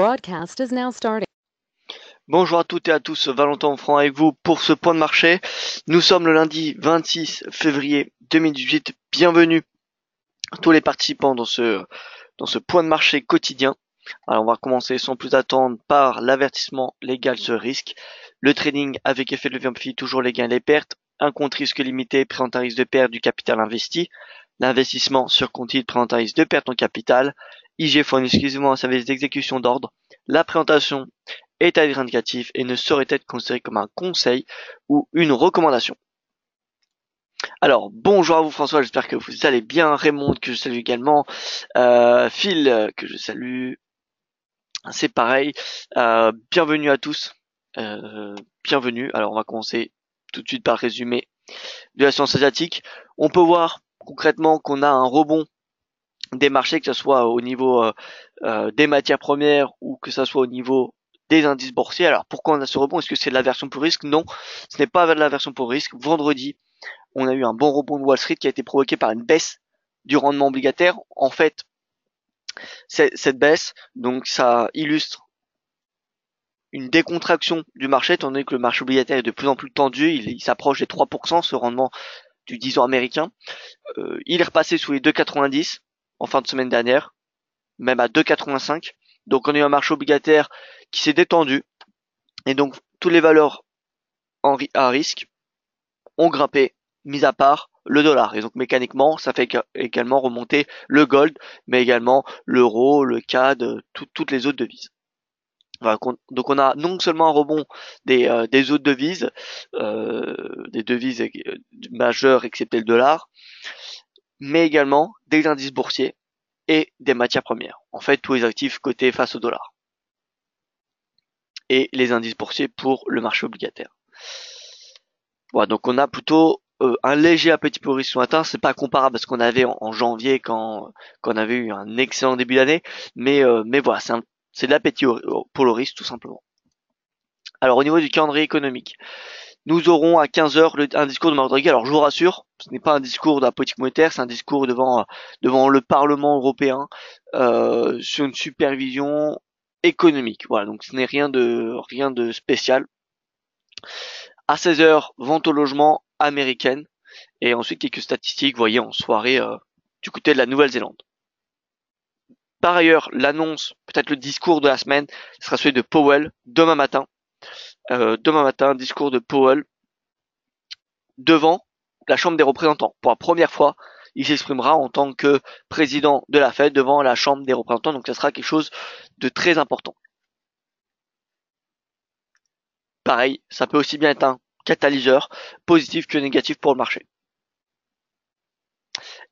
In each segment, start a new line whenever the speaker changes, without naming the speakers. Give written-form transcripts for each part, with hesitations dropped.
broadcast is now starting.
Bonjour à toutes et à tous, Valentin Franc avec vous pour ce point de marché. Nous sommes le lundi 26 février 2018. Bienvenue à tous les participants dans ce point de marché quotidien. Alors on va commencer sans plus attendre par l'avertissement légal sur risque. Le trading avec effet de levier amplifié, toujours les gains et les pertes. Un compte risque limité présente un risque de perte du capital investi. L'investissement sur compte titre présente un risque de perte en capital. IG fournit exclusivement un service d'exécution d'ordre. La présentation est à titre indicatif et ne saurait être considérée comme un conseil ou une recommandation. Alors, bonjour à vous François, j'espère que vous allez bien. Raymond, que je salue également. Phil, que je salue. C'est pareil. Bienvenue à tous. Bienvenue. Alors, on va commencer tout de suite par le résumé de la science asiatique. On peut voir concrètement qu'on a un rebond des marchés, que ce soit au niveau des matières premières ou que ce soit au niveau des indices boursiers. Alors pourquoi on a ce rebond? Est-ce que c'est de l'aversion pour risque? Non, ce n'est pas de l'aversion pour risque. Vendredi, on a eu un bon rebond de Wall Street qui a été provoqué par une baisse du rendement obligataire. En fait, cette baisse, donc ça illustre une décontraction du marché, étant donné que le marché obligataire est de plus en plus tendu. Il s'approche des 3%, ce rendement du 10 ans américain. Il est repassé sous les 2,90 en fin de semaine dernière, même à 2,85. Donc on a eu un marché obligataire qui s'est détendu, et donc toutes les valeurs à risque ont grimpé, mis à part le dollar. Et donc mécaniquement, ça fait également remonter le gold, mais également l'euro, le CAD, toutes les autres devises. Voilà, donc on a non seulement un rebond des autres devises, des devises majeures excepté le dollar, mais également des indices boursiers et des matières premières. En fait, tous les actifs cotés face au dollar. Et les indices boursiers pour le marché obligataire. Voilà, donc on a plutôt un léger appétit pour le risque ce matin. C'est pas comparable à ce qu'on avait en janvier quand on avait eu un excellent début d'année, mais voilà, c'est de l'appétit pour le risque tout simplement. Alors au niveau du calendrier économique, nous aurons à 15h un discours de Mario Draghi. Alors je vous rassure, ce n'est pas un discours de la politique monétaire, c'est un discours devant le Parlement européen sur une supervision économique. Voilà, donc ce n'est rien de spécial. À 16h, vente au logement américaine, et ensuite quelques statistiques, vous voyez, en soirée du côté de la Nouvelle-Zélande. Par ailleurs, l'annonce, peut-être le discours de la semaine, sera celui de Powell demain matin. Discours de Powell devant la Chambre des représentants. Pour la première fois, il s'exprimera en tant que président de la Fed devant la Chambre des représentants, donc ça sera quelque chose de très important. Pareil, ça peut aussi bien être un catalyseur positif que négatif pour le marché.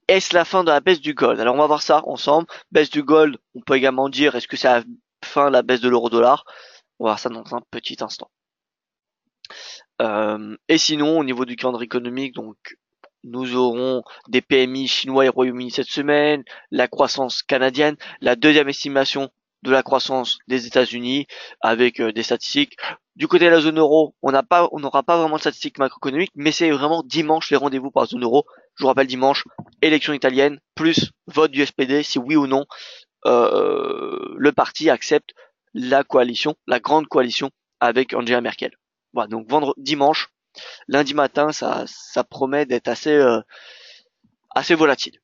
Est-ce la fin de la baisse du gold? Alors on va voir ça ensemble. Baisse du gold, on peut également dire est-ce que c'est la fin de la baisse de l'euro-dollar? On va voir ça dans un petit instant. Et sinon, au niveau du calendrier économique, donc nous aurons des PMI chinois et Royaume-Uni cette semaine, la croissance canadienne, la deuxième estimation de la croissance des États-Unis avec des statistiques. Du côté de la zone euro, on n'aura pas vraiment de statistiques macroéconomiques, mais c'est vraiment dimanche les rendez-vous pour la zone euro. Je vous rappelle dimanche, élection italienne, plus vote du SPD, si oui ou non le parti accepte la coalition, la grande coalition avec Angela Merkel. Voilà, donc dimanche, lundi matin, ça promet d'être assez volatile.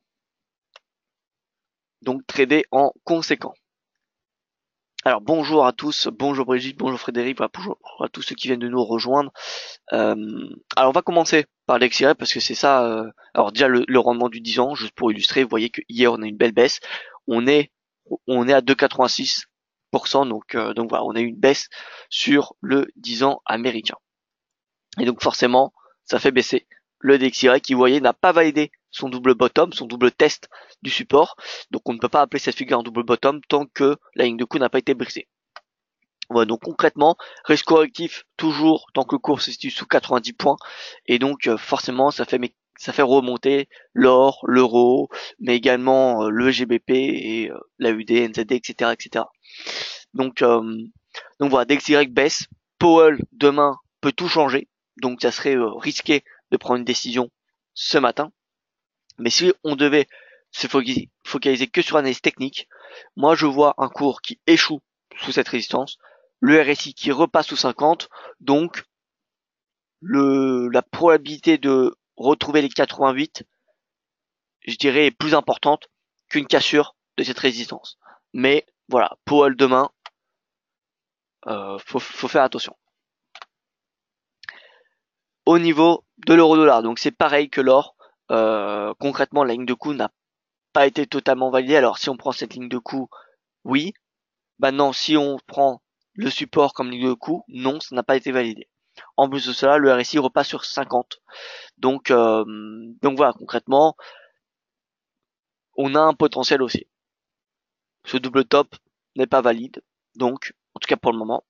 Donc trader en conséquent. Alors bonjour à tous, bonjour Brigitte, bonjour Frédéric, voilà, bonjour à tous ceux qui viennent de nous rejoindre. Alors on va commencer par l'XY parce que c'est ça. Alors déjà le rendement du 10 ans, juste pour illustrer, vous voyez que hier on a une belle baisse. On est à 2,86%, donc voilà, on a eu une baisse sur le 10 ans américain. Et donc forcément, ça fait baisser le DXY qui, vous voyez, n'a pas validé son double bottom, son double test du support. Donc on ne peut pas appeler cette figure un double bottom tant que la ligne de coup n'a pas été brisée. Voilà, donc concrètement, risque correctif toujours tant que le cours se situe sous 90 points. Et donc forcément, ça fait remonter l'or, l'euro, mais également le GBP et la UD, NZD, etc., etc. Donc voilà, DXY baisse. Powell demain peut tout changer. Donc ça serait risqué de prendre une décision ce matin. Mais si on devait se focaliser que sur l'analyse technique, moi je vois un cours qui échoue sous cette résistance, le RSI qui repasse sous 50, donc la probabilité de retrouver les 88, je dirais, est plus importante qu'une cassure de cette résistance. Mais voilà, Powell demain, faut faire attention. Au niveau de l'euro-dollar, donc c'est pareil que l'or. Concrètement, la ligne de coup n'a pas été totalement validée. Alors si on prend cette ligne de coup, oui. Maintenant, si on prend le support comme ligne de coup, non, ça n'a pas été validé. En plus de cela, le RSI repasse sur 50. Donc voilà, concrètement, on a un potentiel aussi. Ce double top n'est pas valide, donc en tout cas pour le moment.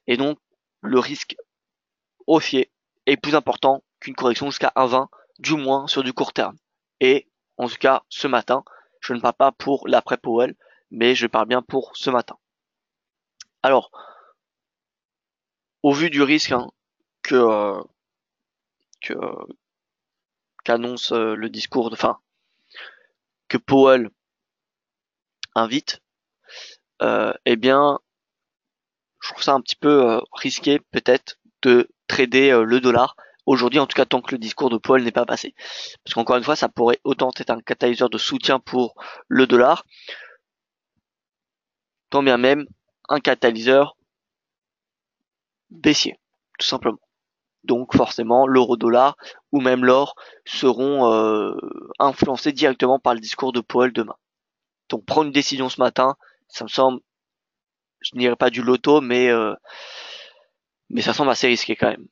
Et donc le risque haussier est plus important qu'une correction jusqu'à 1,20, du moins sur du court terme. Et en tout cas, ce matin, je ne parle pas pour l'après Powell, mais je parle bien pour ce matin. Alors, au vu du risque qu'annonce le discours, que Powell invite, eh bien, je trouve ça un petit peu risqué peut-être de trader le dollar aujourd'hui, en tout cas tant que le discours de Powell n'est pas passé. Parce qu'encore une fois, ça pourrait autant être un catalyseur de soutien pour le dollar, tant bien même un catalyseur baissier, tout simplement. Donc forcément, l'euro-dollar ou même l'or seront influencés directement par le discours de Powell demain. Donc prendre une décision ce matin, ça me semble, je n'irai pas du loto, mais ça semble assez risqué quand même.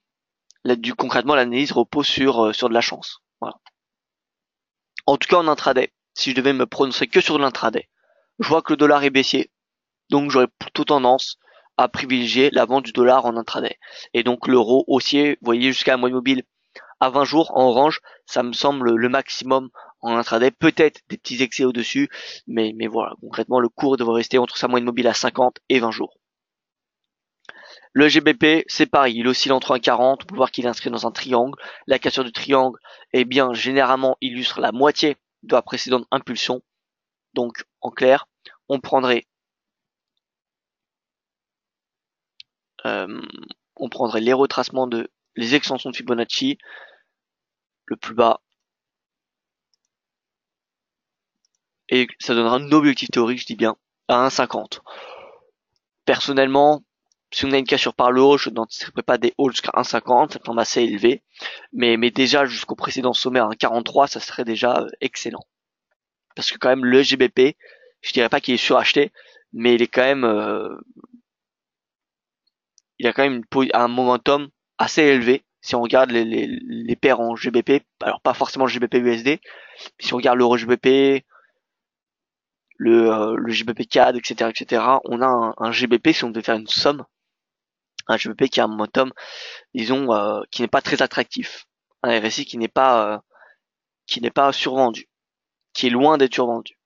Concrètement, l'analyse repose sur de la chance. Voilà. En tout cas, en intraday, si je devais me prononcer que sur l'intraday, je vois que le dollar est baissier, donc j'aurais plutôt tendance à privilégier la vente du dollar en intraday. Et donc l'euro haussier, vous voyez, jusqu'à la moyenne mobile à 20 jours en orange, ça me semble le maximum en intraday. Peut-être des petits excès au-dessus, mais voilà, concrètement, le cours devrait rester entre sa moyenne mobile à 50 et 20 jours. Le GBP, c'est pareil, il oscille entre 1,40, on peut voir qu'il est inscrit dans un triangle. La cassure du triangle, eh bien, généralement, illustre la moitié de la précédente impulsion. Donc, en clair, on prendrait les retracements les extensions de Fibonacci, le plus bas, et ça donnera un objectif théorique, je dis bien, à 1,50. Personnellement, si on a une cassure par le haut, je n'anticiperai pas des hauts jusqu'à 1,50, ça semble assez élevé. Mais déjà jusqu'au précédent sommet à 1,43, ça serait déjà excellent. Parce que quand même le GBP, je dirais pas qu'il est suracheté, mais il a quand même un momentum assez élevé. Si on regarde les paires en GBP, alors pas forcément le GBP USD, mais si on regarde l'euro GBP, le GBP CAD, etc., on a un GBP, si on devait faire une somme, un GBP qui a un momentum, disons, qui n'est pas très attractif. Un RSI qui n'est pas survendu, qui est loin d'être survendu.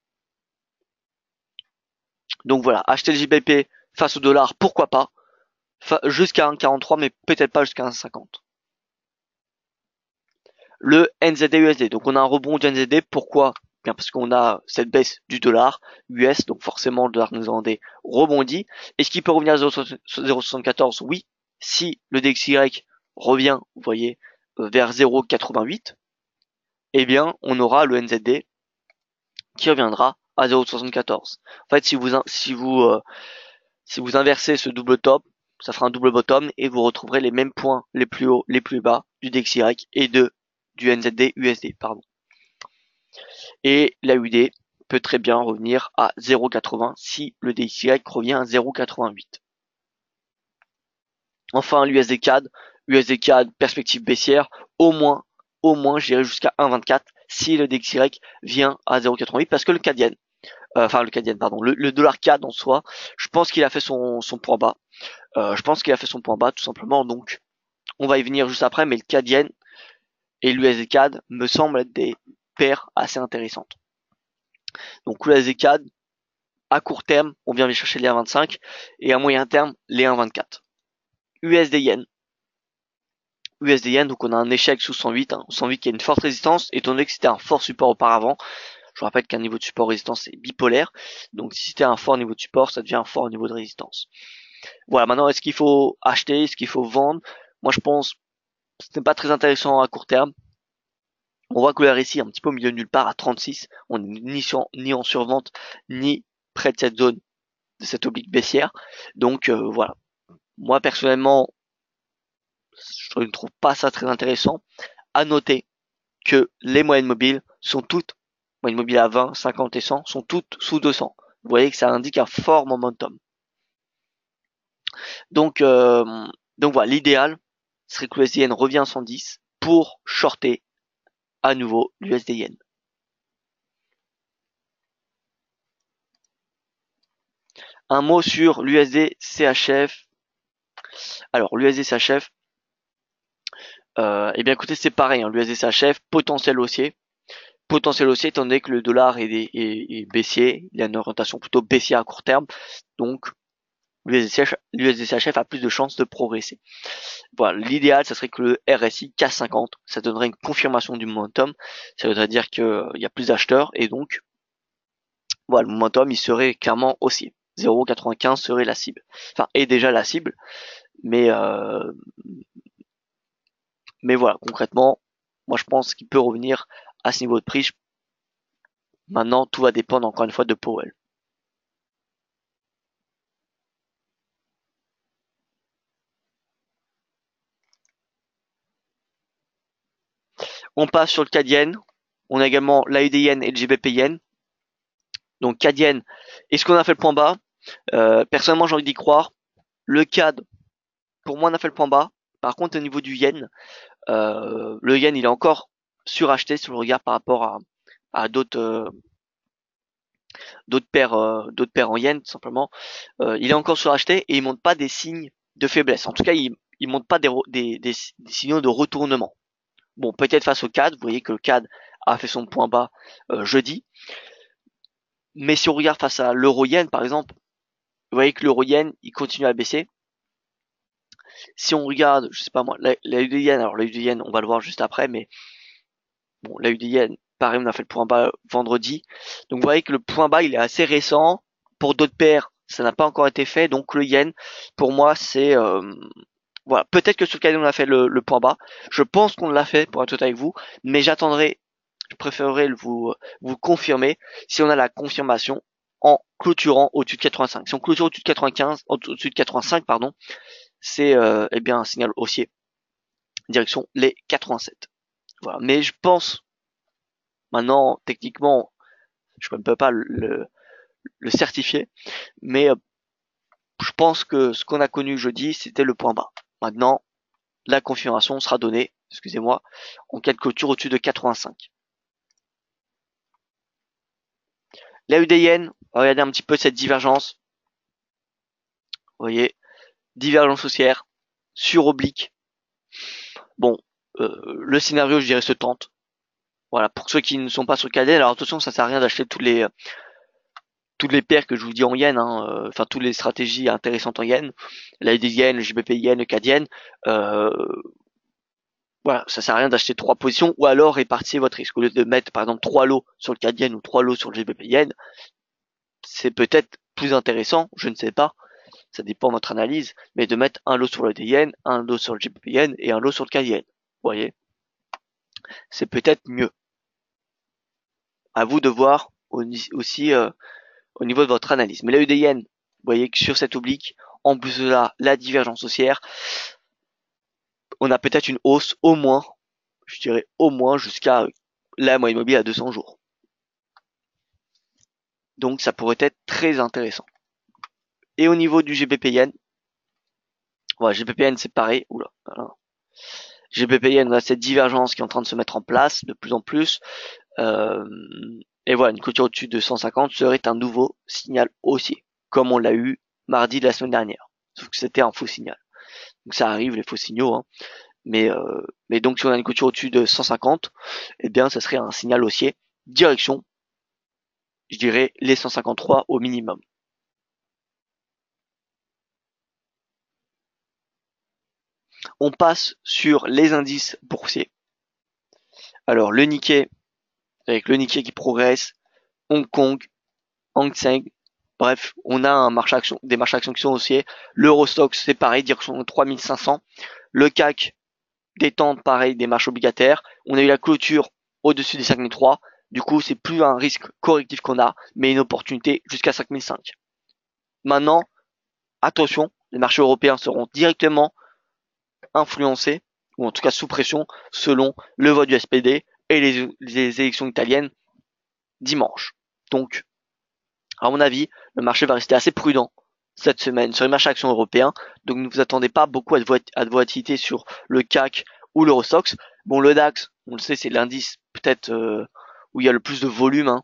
Donc voilà, acheter le GBP face au dollar, pourquoi pas, jusqu'à 1,43, mais peut-être pas jusqu'à 1,50. Le NZD USD, donc on a un rebond du NZD, pourquoi? Bien parce qu'on a cette baisse du dollar US, donc forcément le dollar néerlandais rebondit. Est-ce qu'il peut revenir à 0,74? Oui, si le DXY revient, vous voyez, vers 0,88, eh bien on aura le NZD qui reviendra à 0,74. En fait, si vous inversez ce double top, ça fera un double bottom et vous retrouverez les mêmes points les plus hauts, les plus bas du DXY et du NZD USD, pardon. Et la UD peut très bien revenir à 0,80 si le DXY revient à 0,88. Enfin, l'USD CAD, perspective baissière, au moins, j'irai jusqu'à 1,24 si le DXY vient à 0,88 parce que le CADien, le dollar CAD en soi, je pense qu'il a fait son point bas. Tout simplement, donc on va y venir juste après, mais le CADien et l'USD CAD me semblent être des paires assez intéressantes. Donc l'USD CAD, à court terme, on vient aller chercher les 1,25 et à moyen terme, les 1,24. USD Yen, donc on a un échec sous 108, 108 qui a une forte résistance, étant donné que c'était un fort support auparavant. Je rappelle qu'un niveau de support résistance c'est bipolaire. Donc si c'était un fort niveau de support, ça devient un fort niveau de résistance. Voilà, maintenant est-ce qu'il faut acheter, est-ce qu'il faut vendre? Moi je pense que ce n'est pas très intéressant à court terme. On voit que le RSI est un petit peu au milieu de nulle part à 36. On n'est ni en survente, ni près de cette zone, de cette oblique baissière. Donc voilà. Moi personnellement, je ne trouve pas ça très intéressant. À noter que les moyennes mobiles sont toutes, moyennes mobiles à 20, 50 et 100, sont toutes sous 200. Vous voyez que ça indique un fort momentum. Donc, donc voilà, l'idéal serait que l'USD-Yen revienne à 110 pour shorter à nouveau l'USD-Yen. Un mot sur l'USD-CHF. Alors, l'USD-CHF, eh bien écoutez, c'est pareil, hein, l'USD-CHF, potentiel haussier. Potentiel haussier étant donné que le dollar est baissier, il a une orientation plutôt baissière à court terme. Donc, l'USD-CHF a plus de chances de progresser. Voilà, l'idéal, ça serait que le RSI casse 50, ça donnerait une confirmation du momentum, ça voudrait dire qu'il y a plus d'acheteurs, et donc, voilà, le momentum, il serait clairement haussier. 0,95 serait la cible. Enfin, est déjà la cible, mais voilà, concrètement, moi je pense qu'il peut revenir à ce niveau de prix. Maintenant, tout va dépendre encore une fois de Powell. On passe sur le CAD Yen. On a également l'AUD Yen et le GBP Yen. Donc CAD Yen, est-ce qu'on a fait le point bas? Personnellement, j'ai envie d'y croire. Le CAD, pour moi, on a fait le point bas. Par contre, au niveau du Yen, le Yen, il est encore suracheté si on le regarde par rapport à d'autres paires en Yen, tout simplement. Il est encore suracheté et il montre pas des signes de faiblesse. En tout cas, il montre pas des signaux de retournement. Bon, peut-être face au CAD, vous voyez que le CAD a fait son point bas jeudi. Mais si on regarde face à l'euro-yen, par exemple, vous voyez que l'euro-yen, il continue à baisser. Si on regarde, je sais pas moi, la UD-yen, alors la UD-yen, on va le voir juste après, mais bon, la UD-yen, pareil, on a fait le point bas vendredi. Donc vous voyez que le point bas, il est assez récent. Pour d'autres paires, ça n'a pas encore été fait. Donc le yen, pour moi, c'est voilà. Peut-être que sur le cadet, on a fait le point bas. Je pense qu'on l'a fait, pour être tout avec vous, mais j'attendrai, je préférerais vous confirmer si on a la confirmation en clôturant au-dessus de 85. Si on clôture au-dessus de 95, au-dessus de 85, pardon, c'est eh bien un signal haussier. Direction les 87. Voilà. Mais je pense, maintenant, techniquement, je ne peux pas le certifier, mais je pense que ce qu'on a connu jeudi, c'était le point bas. Maintenant, la confirmation sera donnée, excusez-moi, en cas de clôture au-dessus de 85. La UDN, regardez un petit peu cette divergence. Vous voyez, divergence haussière sur oblique. Bon, le scénario, je dirais, se tente. Voilà, pour ceux qui ne sont pas sur le cadet, alors attention, ça sert à rien d'acheter toutes les paires que je vous dis en yen, hein, enfin toutes les stratégies intéressantes en yen, la UD yen, le JBP yen, le CAD yen, voilà, ça sert à rien d'acheter 3 positions ou alors répartir votre risque. Au lieu de mettre par exemple 3 lots sur le CAD yen ou 3 lots sur le JBP yen, c'est peut-être plus intéressant, je ne sais pas, ça dépend de votre analyse, mais de mettre un lot sur le yen, un lot sur le JBP yen et un lot sur le CAD yen. Vous voyez, c'est peut-être mieux. À vous de voir aussi au niveau de votre analyse. Mais la UDN, vous voyez que sur cette oblique, en plus de là, la divergence haussière, on a peut-être une hausse au moins, je dirais au moins jusqu'à la moyenne mobile à 200 jours. Donc ça pourrait être très intéressant. Et au niveau du GBP-Yen, voilà, GBP-Yen c'est pareil. Oula, voilà. GBP-Yen, on a cette divergence qui est en train de se mettre en place de plus en plus. Et voilà, une clôture au-dessus de 150 serait un nouveau signal haussier, comme on l'a eu mardi de la semaine dernière. Sauf que c'était un faux signal. Donc ça arrive, les faux signaux. Hein. Mais donc si on a une clôture au-dessus de 150, eh bien ça serait un signal haussier. Direction, je dirais, les 153 au minimum. On passe sur les indices boursiers. Alors le Nikkei, avec le Nikkei qui progresse, Hong Kong, Hang Seng. Bref, on a des marchés actions qui sont haussiers. L'Eurostoxx, c'est pareil, direction 3500. Le CAC détend pareil des marchés obligataires. On a eu la clôture au-dessus des 5003. Du coup, c'est plus un risque correctif qu'on a, mais une opportunité jusqu'à 5005. Maintenant, attention, les marchés européens seront directement influencés, ou en tout cas sous pression, selon le vote du SPD et les élections italiennes dimanche. Donc, à mon avis, le marché va rester assez prudent cette semaine sur les marchés actions européens. Donc ne vous attendez pas beaucoup à de volatilité sur le CAC ou l'Eurostoxx. Bon, le DAX, on le sait, c'est l'indice peut-être où il y a le plus de volume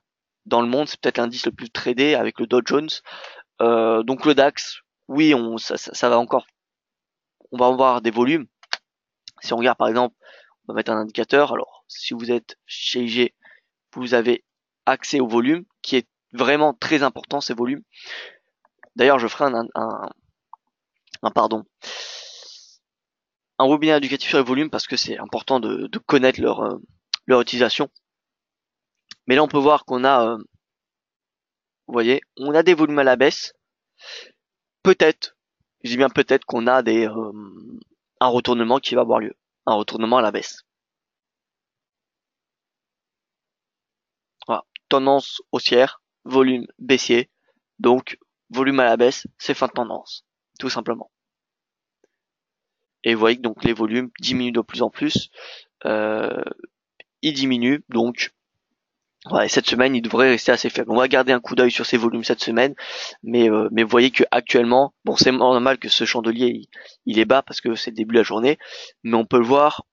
dans le monde. C'est peut-être l'indice le plus tradé avec le Dow Jones. Donc le DAX, oui, ça va encore, on va avoir des volumes. Si on regarde par exemple, on va mettre un indicateur. Alors, si vous êtes chez IG, vous avez accès au volume qui est vraiment très important, ces volumes. D'ailleurs, je ferai un webinaire éducatif sur les volumes parce que c'est important de connaître leur utilisation. Mais là, on peut voir qu'on a, vous voyez, on a des volumes à la baisse. Peut-être, je dis bien peut-être qu'on a un retournement qui va avoir lieu, un retournement à la baisse. Voilà, tendance haussière, volume baissier, donc volume à la baisse, c'est fin de tendance, tout simplement. Et vous voyez que donc les volumes diminuent de plus en plus, ils diminuent, donc voilà, cette semaine il devrait rester assez faible. On va garder un coup d'œil sur ces volumes cette semaine, mais vous voyez que actuellement, bon c'est normal que ce chandelier il est bas parce que c'est le début de la journée, mais on peut le voir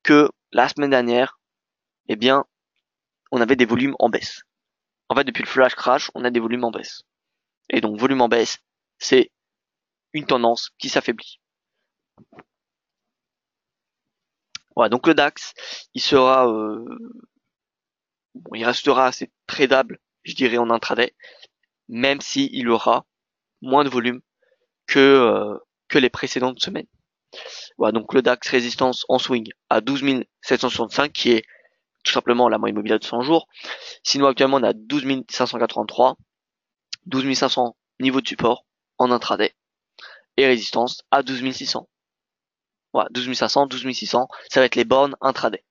que la semaine dernière, eh bien, on avait des volumes en baisse. En fait, depuis le flash crash, on a des volumes en baisse. Et donc volume en baisse, c'est une tendance qui s'affaiblit. Voilà, donc le DAX, il sera, il restera assez tradable, je dirais en intraday, même s'il aura moins de volume que les précédentes semaines. Voilà, donc le DAX résistance en swing à 12 765, qui est tout simplement la moyenne mobile de 100 jours. Sinon actuellement on a 12 583, 12 500 niveau de support en intraday et résistance à 12 600. Voilà, 12 500, 12 600, ça va être les bornes intraday.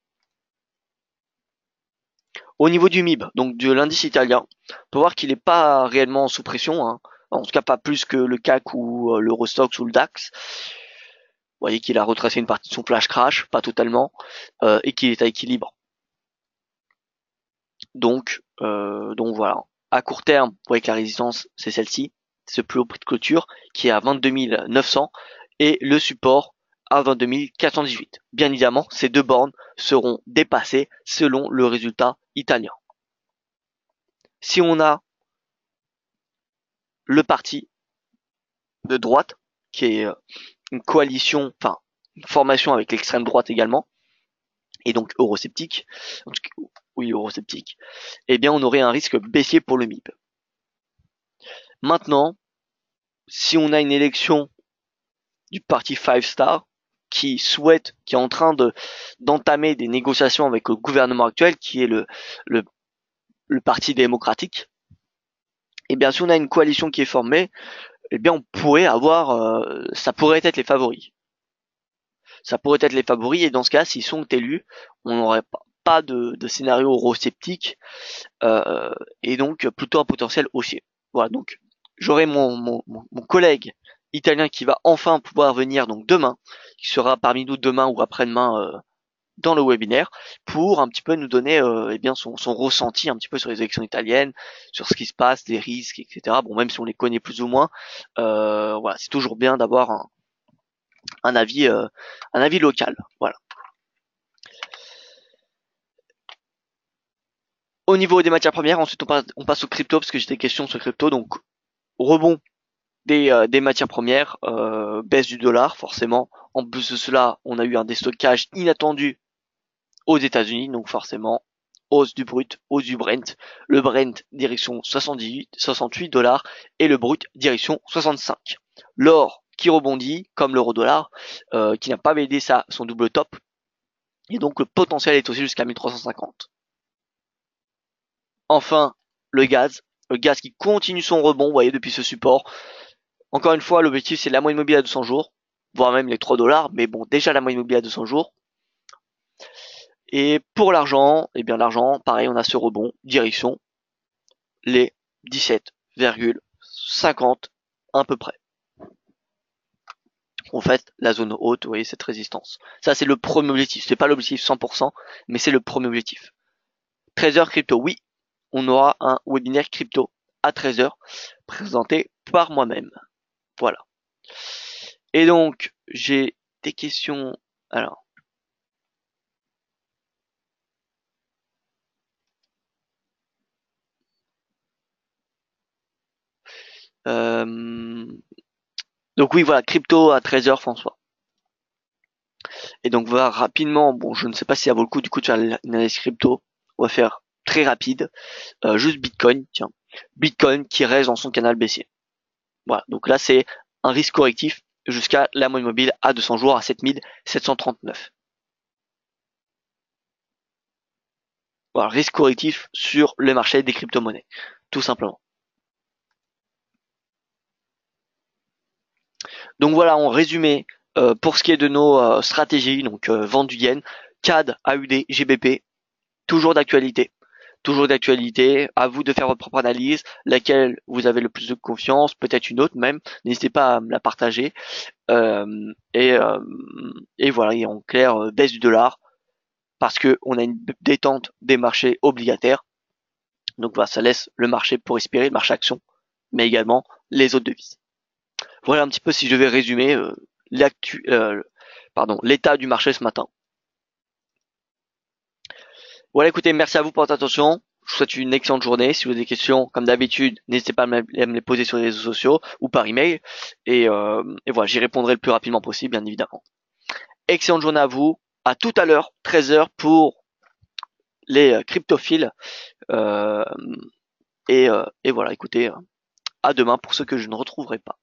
Au niveau du MIB, donc de l'indice italien, on peut voir qu'il n'est pas réellement sous pression, en tout cas pas plus que le CAC ou l'Eurostoxx ou le DAX. Vous voyez qu'il a retracé une partie de son flash crash, pas totalement, et qu'il est à équilibre. Donc voilà. À court terme, vous voyez que la résistance, c'est celle-ci, ce plus haut prix de clôture, qui est à 22 900, et le support à 22 418. Bien évidemment, ces deux bornes seront dépassées selon le résultat italien. Si on a le parti de droite, qui est une coalition, enfin une formation avec l'extrême droite également, et donc eurosceptique, oui eurosceptique, eh bien on aurait un risque baissier pour le MIB. Maintenant, si on a une élection du parti Five Star qui est en train d'entamer des négociations avec le gouvernement actuel, qui est le parti démocratique, et bien si on a une coalition qui est formée, eh bien on pourrait avoir, ça pourrait être les favoris. Ça pourrait être les favoris, et dans ce cas, s'ils sont élus, on n'aurait pas de scénario eurosceptique, et donc plutôt un potentiel haussier. Voilà, donc j'aurai mon collègue italien qui va enfin pouvoir venir donc demain, qui sera parmi nous demain ou après-demain dans le webinaire, pour un petit peu nous donner eh bien son ressenti un petit peu sur les élections italiennes, sur ce qui se passe, les risques, etc. Bon, même si on les connaît plus ou moins, voilà, c'est toujours bien d'avoir un avis local. Voilà. Au niveau des matières premières, ensuite on passe au crypto, parce que j'ai des questions sur crypto. Donc rebond des matières premières, baisse du dollar forcément. En plus de cela, on a eu un déstockage inattendu aux États-Unis, donc forcément hausse du brut, hausse du Brent. Le Brent direction 68 dollars et le brut direction 65. L'or qui rebondit comme l'euro dollar, qui n'a pas validé son double top, et donc le potentiel est aussi jusqu'à 1350. Enfin, le gaz. Le gaz qui continue son rebond, vous voyez, depuis ce support. Encore une fois, l'objectif, c'est la moyenne mobile à 200 jours, voire même les 3 $, mais bon, déjà la moyenne mobile à 200 jours. Et pour l'argent, eh bien l'argent, pareil, on a ce rebond, direction les 17,50 à peu près. En fait, la zone haute, vous voyez cette résistance. Ça, c'est le premier objectif. C'est pas l'objectif 100%, mais c'est le premier objectif. 13h crypto, oui, on aura un webinaire crypto à 13h présenté par moi-même. Voilà. Et donc, j'ai des questions. Alors. Donc oui, voilà, crypto à 13h, François. Et donc voilà, rapidement, bon, je ne sais pas si ça vaut le coup du coup de faire une analyse crypto. On va faire très rapide. Juste Bitcoin, tiens. Bitcoin qui reste dans son canal baissier. Voilà, donc là c'est un risque correctif jusqu'à la moyenne mobile à 200 jours à 7739. Voilà, risque correctif sur le marché des crypto-monnaies, tout simplement. Donc voilà, en résumé, pour ce qui est de nos stratégies, donc vente du yen, CAD, AUD, GBP, toujours d'actualité. Toujours d'actualité, à vous de faire votre propre analyse, laquelle vous avez le plus de confiance, peut-être une autre même, n'hésitez pas à me la partager. Et voilà, et en clair, baisse du dollar, parce que on a une détente des marchés obligataires. Donc voilà, ça laisse le marché pour respirer, le marché action, mais également les autres devises. Voilà un petit peu si je devais résumer l'état du marché ce matin. Voilà, écoutez, merci à vous pour votre attention. Je vous souhaite une excellente journée. Si vous avez des questions, comme d'habitude, n'hésitez pas à me les poser sur les réseaux sociaux ou par email. Et voilà, j'y répondrai le plus rapidement possible, bien évidemment. Excellente journée à vous. À tout à l'heure, 13h pour les cryptophiles. Et voilà, écoutez, à demain pour ceux que je ne retrouverai pas.